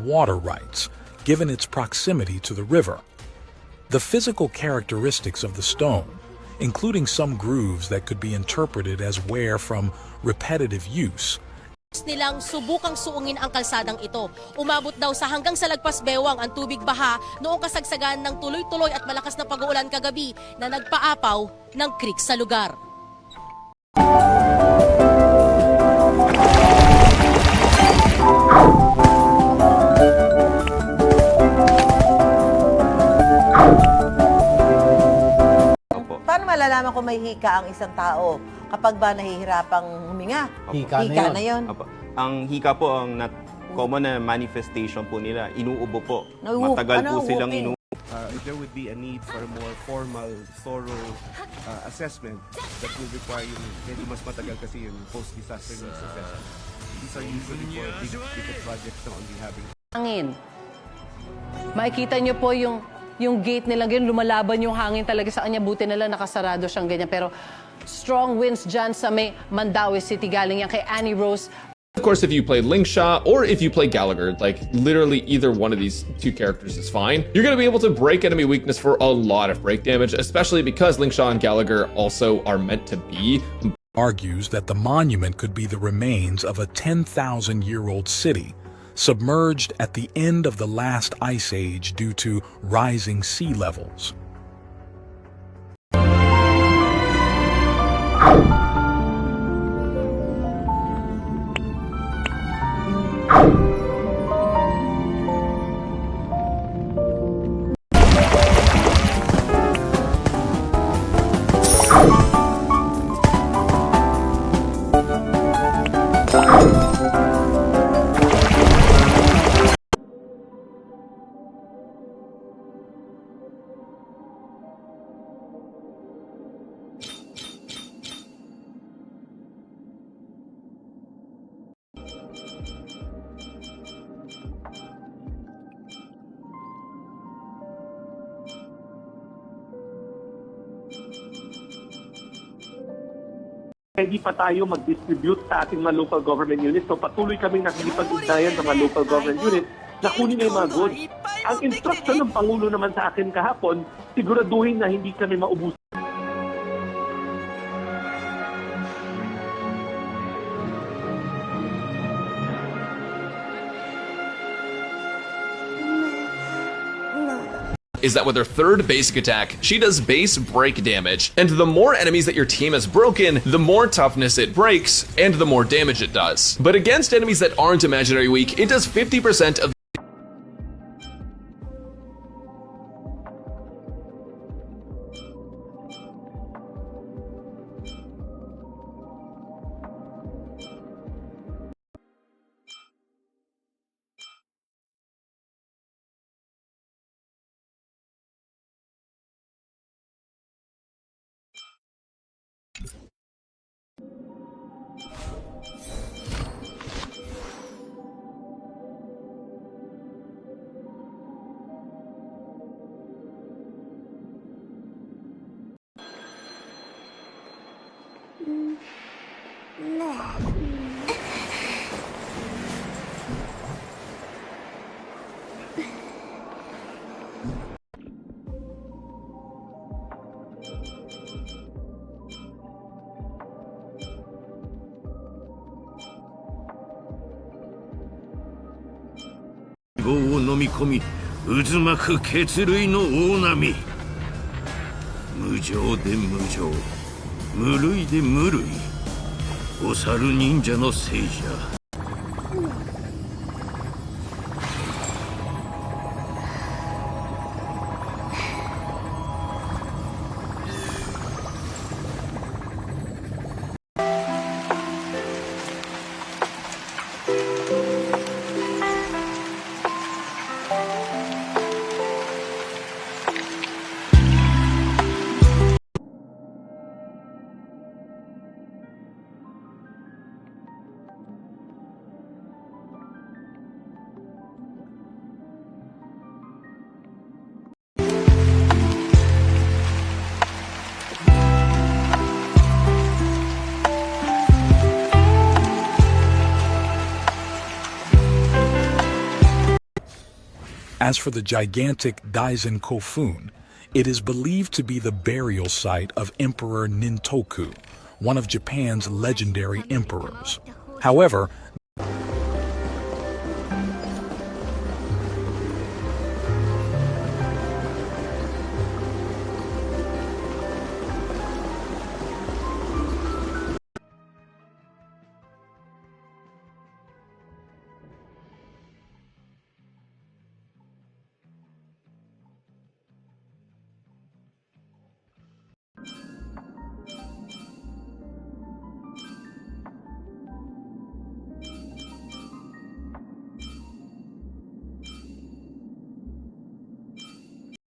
water rights, given its proximity to the river. The physical characteristics of the stone, including some grooves that could be interpreted as wear from repetitive use, nilang subukang suungin ang kalsadang ito. Umabot daw sa hanggang sa lagpas bewang ang tubig baha noong kasagsagan ng tuloy-tuloy at malakas na pag-uulan kagabi na nagpaapaw ng creek sa lugar. Paano malalaman kung may hika ang isang tao kapag ba nahihirapang huminga? Hika na yun. Opo. Ang hika po, ang common na manifestation po nila, inuubo po. Matagal po silang inuubo. If there would be a need for a more formal, thorough assessment that will require yung medyo mas matagal kasi yung post-disaster needs assessment. These are usually for big projects na only having. Hangin. Makikita nyo po yung gate nila ganyan, lumalaban yung hangin talaga sa kanya. Buti na lang nakasarado siyang ganyan. Pero strong winds dyan sa may Mandaue City. Galing yan kay Annie Rose. Of course, if you play Linkshaw or if you play Gallagher, like literally either one of these two characters is fine, you're going to be able to break enemy weakness for a lot of break damage, especially because Linkshaw and Gallagher also are meant to be. Argues that the monument could be the remains of a 10,000-year-old city, submerged at the end of the last ice age due to rising sea levels. Hindi pa tayo mag-distribute sa ating mga local government units. So patuloy kaming nakikipag-ugnayan sa mga local government units na kunin na yung mga goods. Ang instruction ng Pangulo naman sa akin kahapon, siguraduhin na hindi kami maubusan. Is that with her third basic attack, she does base break damage, and the more enemies that your team has broken, the more toughness it breaks, and the more damage it does. But against enemies that aren't imaginary weak, it does 50% ofを飲み込み渦巻く血類の大波。無情で無情、無類で無類。お猿忍者のせいじゃ。As for the gigantic Daisen Kofun, it is believed to be the burial site of Emperor Nintoku, one of Japan's legendary emperors. However,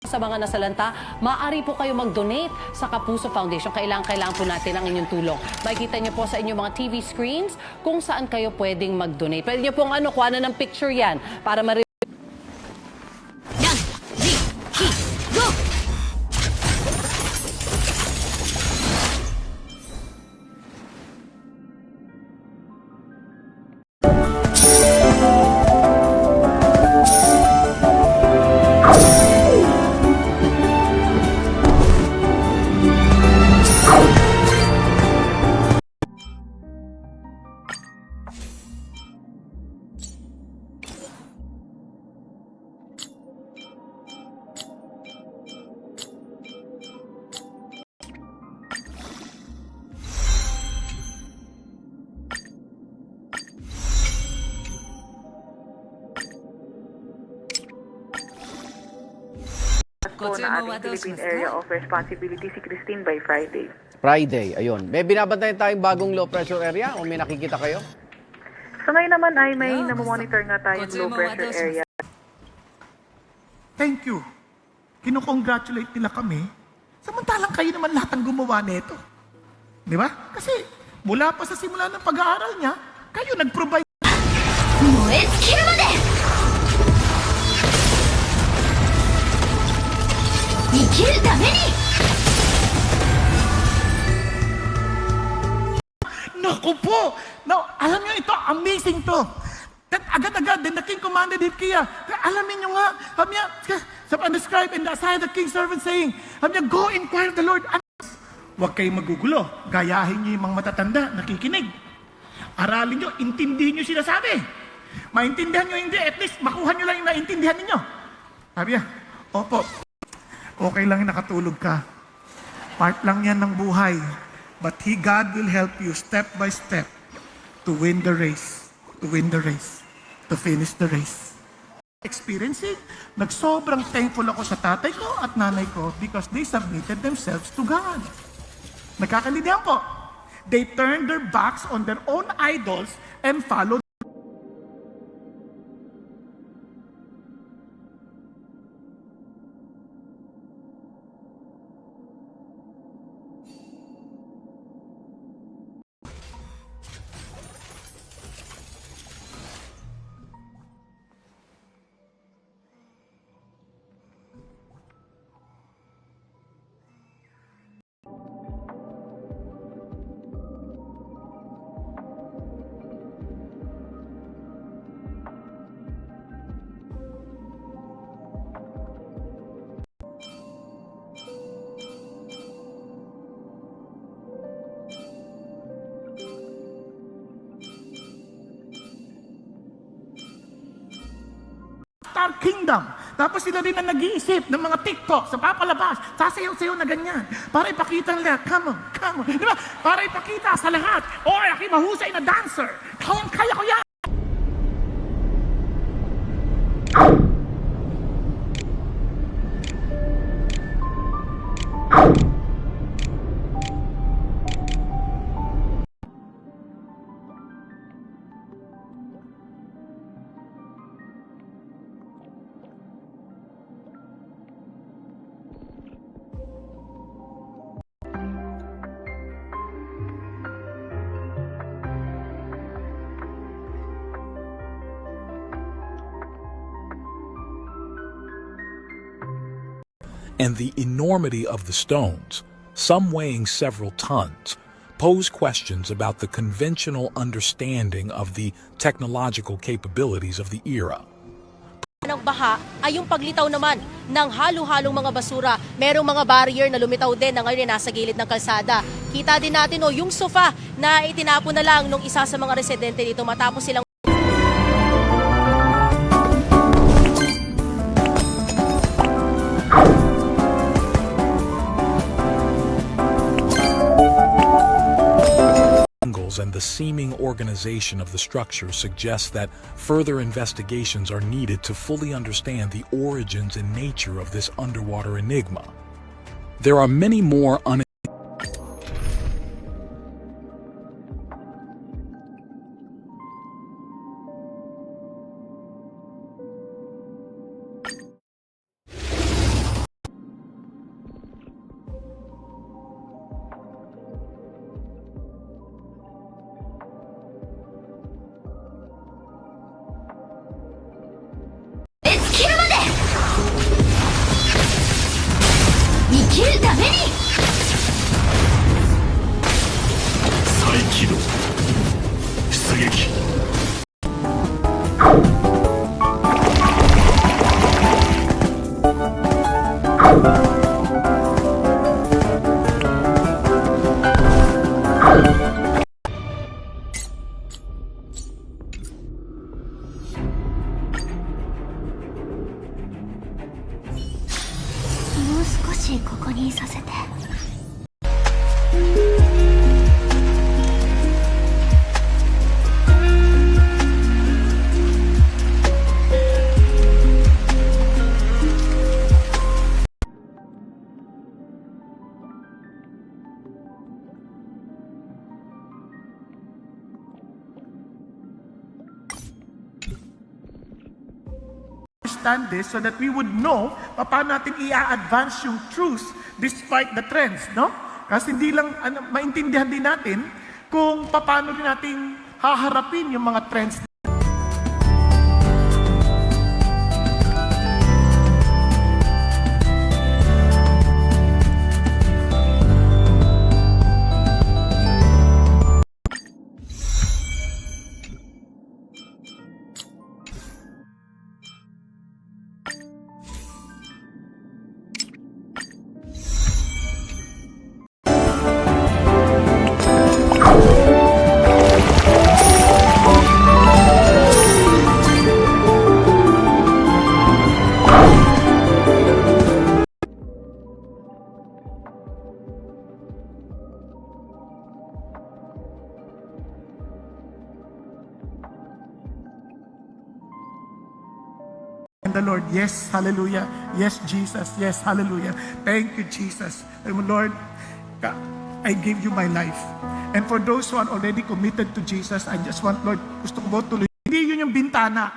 Sa mga nasalanta, maaari po kayo mag-donate sa Kapuso Foundation. Kailangan po natin ang inyong tulong. Makikita niyo po sa inyong mga TV screens kung saan kayo pwedeng mag-donate. Pwede niyo pong kuha na ng picture yan para po na ating Philippine Area of Responsibility si Christine by Friday. Friday, ayun. May binabantayan tayong bagong low pressure area o may nakikita kayo? So ngayon naman ay may namomonitor nga tayong low pressure area. Thank you. Kinukongratulate nila kami. Samantalang kayo naman lahat ang gumawa nito. Di ba? Kasi mula pa sa simula ng pag-aaral niya, kayo nag-provide. Naku po! Now, alam niyo ito, amazing to. That agad-agad, then the king commanded Hilkiah. Alamin niyo nga, sabi niya, describe in the aside the king's servant saying, sabi niya, go inquire of the Lord. Huwag kayong magugulo. Gayahin niyo yung mga matatanda, nakikinig. Aralin niyo, intindihin niyo sinasabi. Maintindihan niyo hindi, at least makuha niyo lang yung naintindihan niyo. Sabi niya, opo, okay lang yung nakatulog ka. Part lang yan ng buhay. But God will help you step by step to win the race. To win the race. To finish the race. Experiencing, nagsobrang thankful ako sa tatay ko at nanay ko because they submitted themselves to God. Nagkakalindihan po. They turned their backs on their own idols and followed. Star Kingdom. Tapos sila rin ang nag-iisip ng mga TikTok sa papalabas, sasayaw-sayaw na ganyan. Para ipakita nila, come on, come on. Di ba? Para ipakita sa lahat, aking mahusay na dancer. Kaya ko yan. And the enormity of the stones, some weighing several tons, pose questions about the conventional understanding of the technological capabilities of the era. ng baha ay yung paglitaw naman ng halo-halong mga basura. Merong mga barrier na lumitaw din na ngayon ay nasa gilid ng kalsada. Kita din natin yung sofa na itinapon na lang nung isa sa mga residente dito matapos silang and the seeming organization of the structure suggests that further investigations are needed to fully understand the origins and nature of this underwater enigma. There are many more understand this so that we would know paano natin i-advance yung truth despite the trends, no? Kasi hindi lang maintindihan din natin kung paano din natin haharapin yung mga trends. The Lord, yes, hallelujah. Yes, Jesus, yes, hallelujah. Thank you, Jesus. And Lord, I gave you my life. And for those who are already committed to Jesus, I just want, Lord, gusto ko tuloy. Hindi yun yung bintana.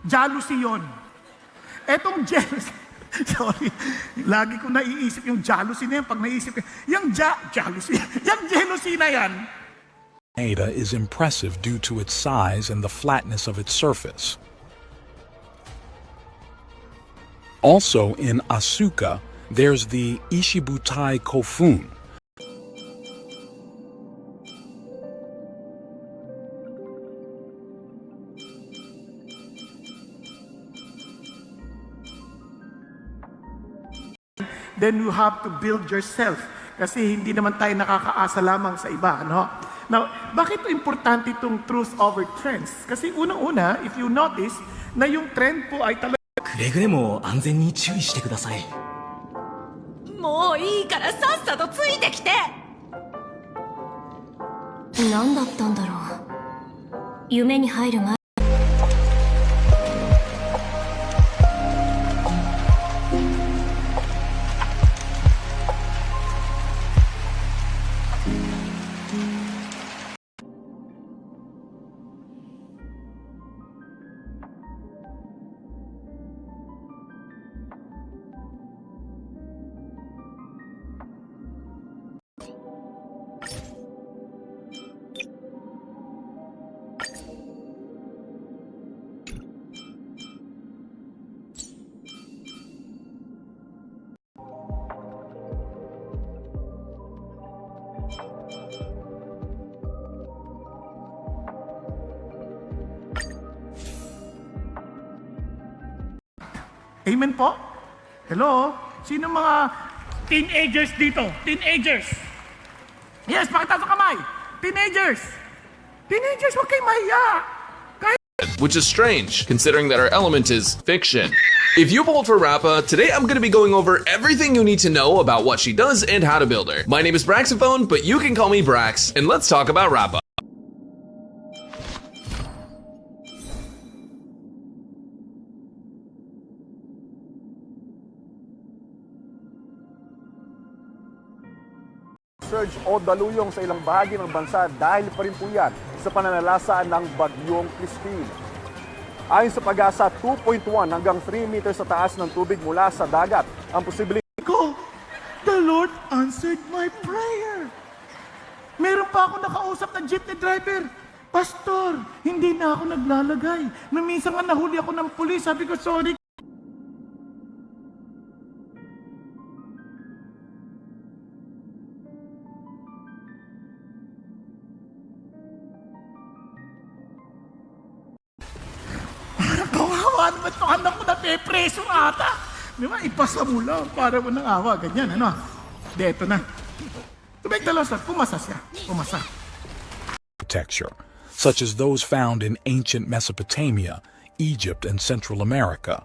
Jealousy yun. Etong jealousy, sorry, lagi ko naiisip yung jealousy na yan. Pag naisip ko, yung jealousy, yung jealousy na yan. Ada is impressive due to its size and the flatness of its surface. Also in Asuka, there's the Ishibutai Kofun. Then you have to build yourself. Kasi hindi naman tayo nakakaasa lamang sa iba, no? Now, bakit importante itong truth over trends? Kasi unang-una, if you notice, na yung trend po ay talaga くれぐれも安全に注意してください。もういいからさっさとついてきて。何だったんだろう。夢に入る前 Amen po? Hello? Sino mga teenagers dito? Teenagers! Yes, pakita sa kamay! Teenagers! Teenagers, huwag kayo mahiya! Which is strange, considering that our element is fiction. If you vote for Rappa, today I'm going to be going over everything you need to know about what she does and how to build her. My name is Braxophone, but you can call me Brax, and let's talk about Rappa. Surge o daluyong sa ilang bahagi ng bansa dahil pa rin po yan sa pananalasa ng bagyong Christine. Ayon sa pag-asa, 2.1 hanggang 3 meters sa taas ng tubig mula sa dagat ang posibleng... The Lord answered my prayer. Meron pa ako nakausap na jeepney driver. Pastor, hindi na ako naglalagay. Minsan nga nahuli ako ng pulis, sabi ko, sorry. Kawawa naman ito, anak ko na pepreso ata. Di ba, ipasa mo lang para mo nang awa, ganyan, ano? De, eto na. To make the loss, pumasa siya. Pumasa. Architecture, such as those found in ancient Mesopotamia, Egypt, and Central America.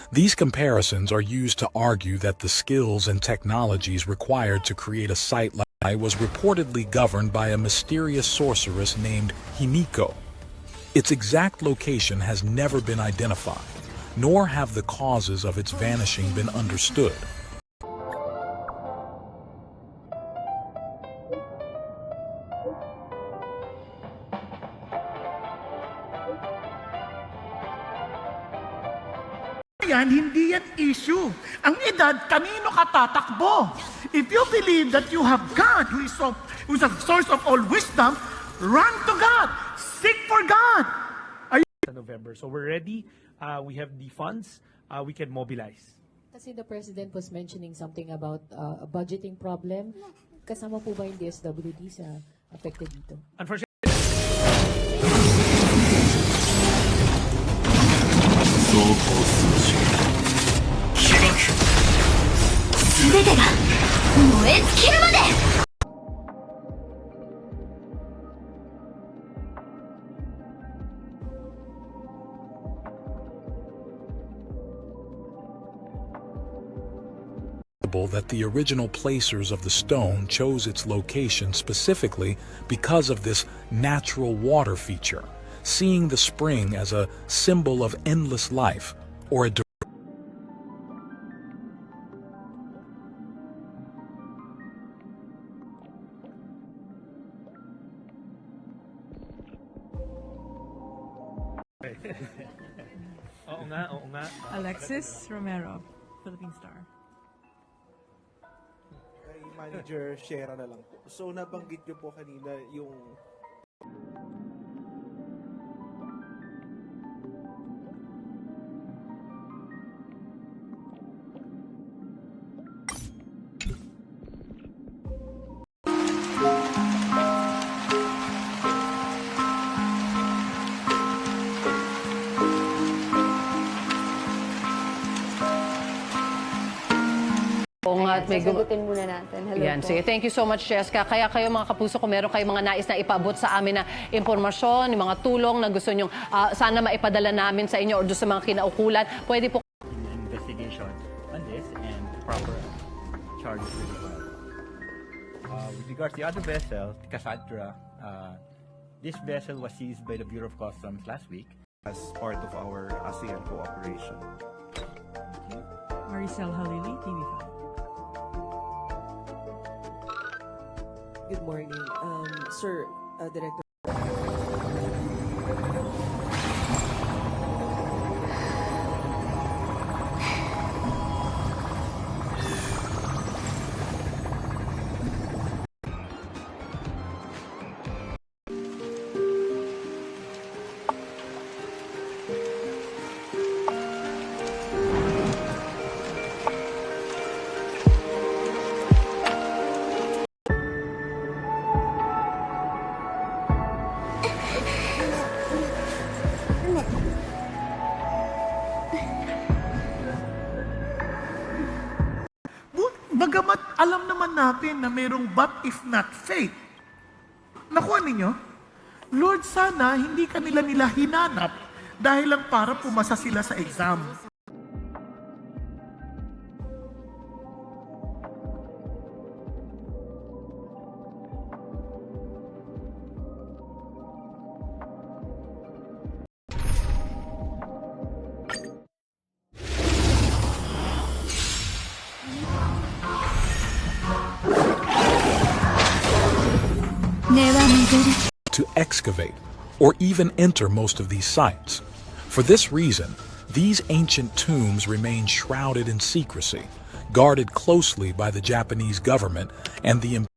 These comparisons are used to argue that the skills and technologies required to create a site like was reportedly governed by a mysterious sorceress named Himiko. Its exact location has never been identified, nor have the causes of its vanishing been understood. Yan, hindi yan issue. Ang edad, kanino ka tatakbo? If you believe that you have God who is a source of all wisdom, run to God. Seek for God. November. So we're ready. We have the funds. We can mobilize. Kasi the President was mentioning something about a budgeting problem. Kasama po ba yung DSWD sa affected dito? Unfortunately, 全てが燃え尽きるまで that the original placers of the stone chose its location specifically because of this natural water feature, seeing the spring as a symbol of endless life or a oo nga. Alexis Romero, Philippine Star. Manager Shera na lang po. So nabanggit niyo po kanina yung Sasagutin muna natin. Hello Yan, po. sige. Thank you so much, Jessica. Kaya kayo mga kapuso, kung meron kayong mga nais na ipaabot sa amin na impormasyon, yung mga tulong na gusto nyong sana maipadala namin sa inyo o doon sa mga kinaukulan, pwede po investigation on this and proper charges will be filed. With regards to the other vessel, Cassandra, this vessel was seized by the Bureau of Customs last week as part of our ASEAN cooperation. Maricel Halili, TV5. Good morning. Sir, Director. Bagamat alam naman natin na mayroong but if not faith. Nakuha ninyo? Lord, sana hindi kanila nila hinanap dahil lang para pumasa sila sa exam. To excavate or even enter most of these sites. For this reason, these ancient tombs remain shrouded in secrecy, guarded closely by the Japanese government and the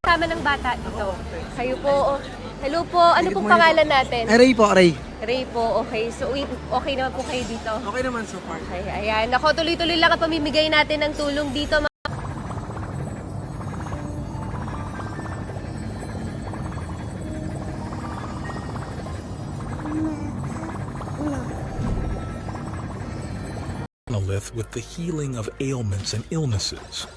Tama ng bata ito. Kayo po, hello po, ano pong pangalan natin? Ray po, Ray. Ray po, okay. So, okay naman po kayo dito? Okay naman so far. Okay, ayan. Ako, tuloy-tuloy lang ang pamimigay natin ng tulong dito. monolith with the healing of ailments and illnesses.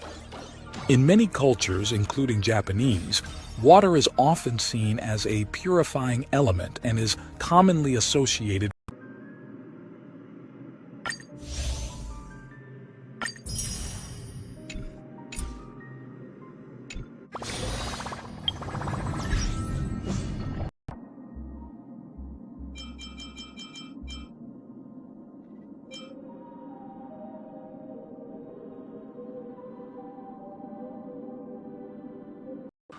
In many cultures, including Japanese, water is often seen as a purifying element and is commonly associated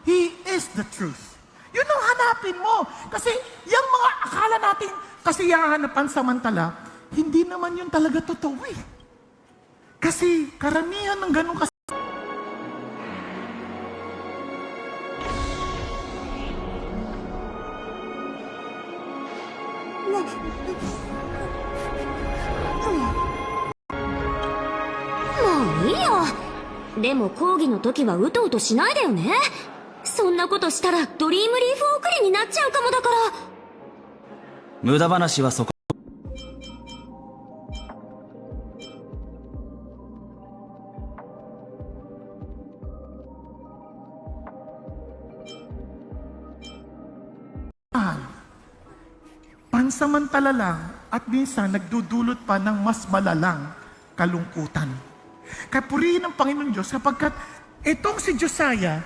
He is the truth. Yun ang hanapin mo. Kasi yung mga akala natin kasiyahan na pansamantala, hindi naman yun talaga totoo eh. Kasi karamihan ng ganun kasiもういいよ。でも講義の時はうとうとしないでよね。そんなことしたらドリームリーフ送りになっちゃうかもだから。無駄話はそこ。pansamantala lang at minsan nagdudulot pa ng mas malalang kalungkutan. Kaya purihin ng Panginoon Diyos sapagkat itong si Josiah,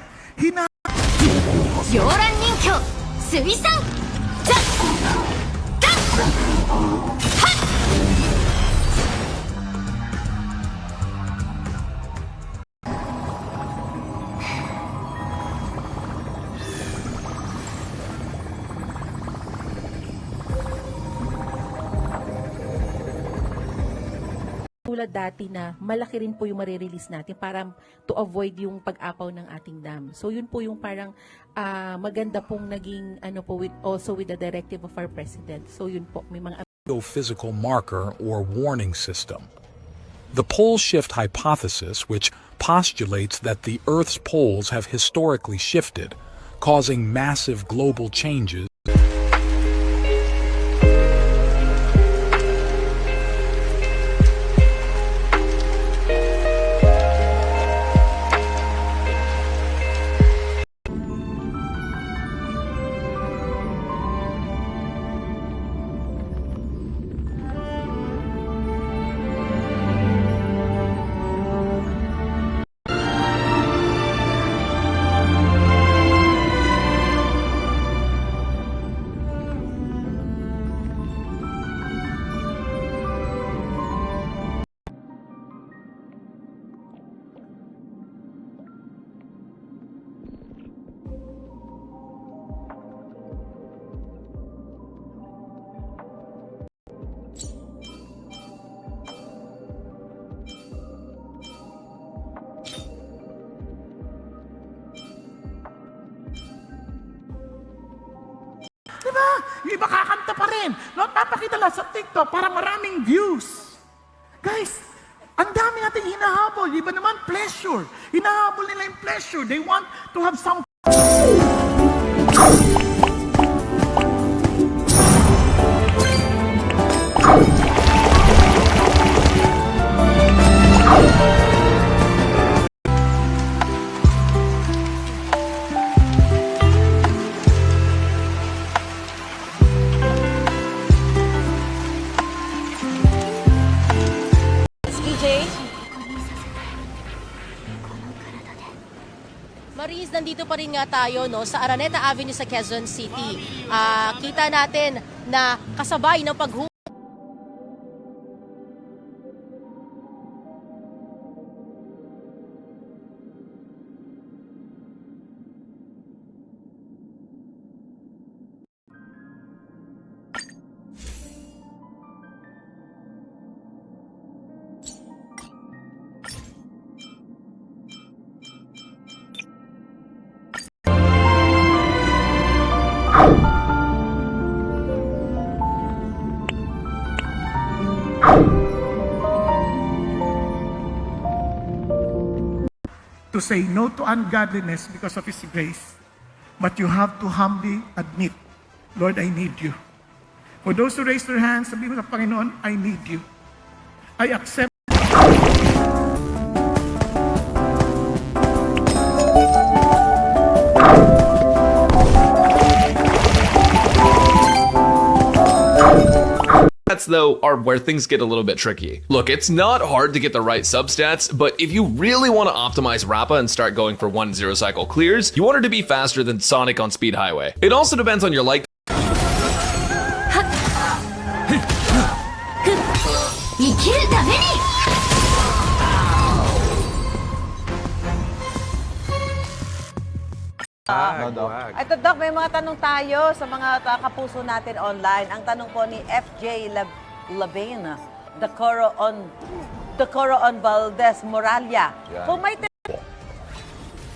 Yoran Ninkyo, Suisan, Zat, Gan, Hat! Tulad dati na malaki rin po yung marirelease natin para to avoid yung pag-apaw ng ating dam. So yun po yung parang maganda pong naging also with the directive of our president. So yun po, may mga physical marker or warning system. The pole shift hypothesis, which postulates that the Earth's poles have historically shifted, causing massive global changes. Yung iba kakanta pa rin. No, papakita lang sa TikTok para maraming views. Guys, ang dami nating hinahabol. Iba naman pleasure. Hinahabol nila yung pleasure. They want to have some... Maris, nandito pa rin nga tayo no, sa Araneta Avenue sa Quezon City. Kita natin na kasabay ng to say no to ungodliness because of His grace. But you have to humbly admit, Lord, I need you. For those who raise their hands, sabihin mo sa Panginoon, I need you. I accept. Stats, though, are where things get a little bit tricky. Look, it's not hard to get the right substats, but if you really want to optimize Rappa and start going for 1-0 cycle clears, you want her to be faster than Sonic on Speed Highway. It also depends on your light. Ito, Doc, may mga tanong tayo sa mga kapuso natin online. Ang tanong po ni FJ Labena, Decoro on Valdez Moralia. Kung may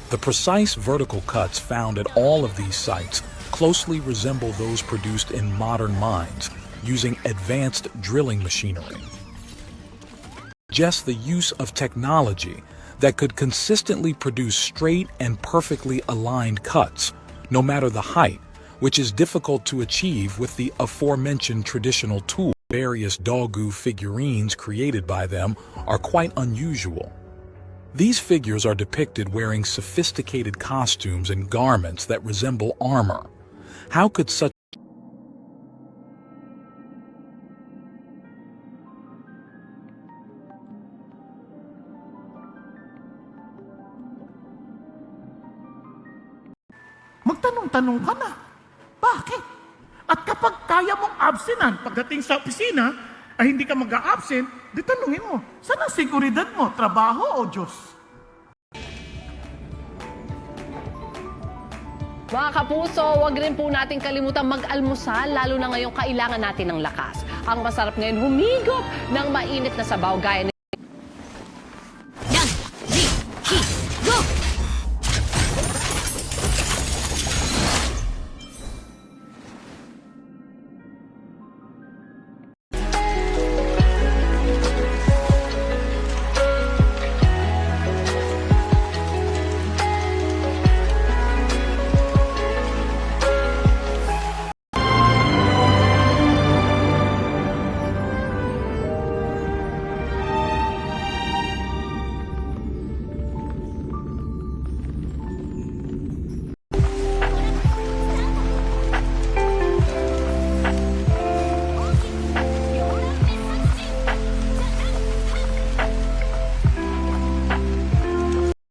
The precise vertical cuts found at all of these sites closely resemble those produced in modern mines using advanced drilling machinery. Just the use of technology that could consistently produce straight and perfectly aligned cuts, no matter the height, which is difficult to achieve with the aforementioned traditional tool. Various Dogu figurines created by them are quite unusual. These figures are depicted wearing sophisticated costumes and garments that resemble armor. How could such magtanong-tanong ka na. Bakit? At kapag kaya mong absentan pagdating sa opisina, ay hindi ka mag-a-absent, di tanungin mo, saan ang seguridad mo? Trabaho o Diyos? Mga kapuso, wag rin po natin kalimutan mag-almusal, lalo na ngayong kailangan natin ng lakas. Ang masarap ngayon humigop ng mainit na sabaw gaya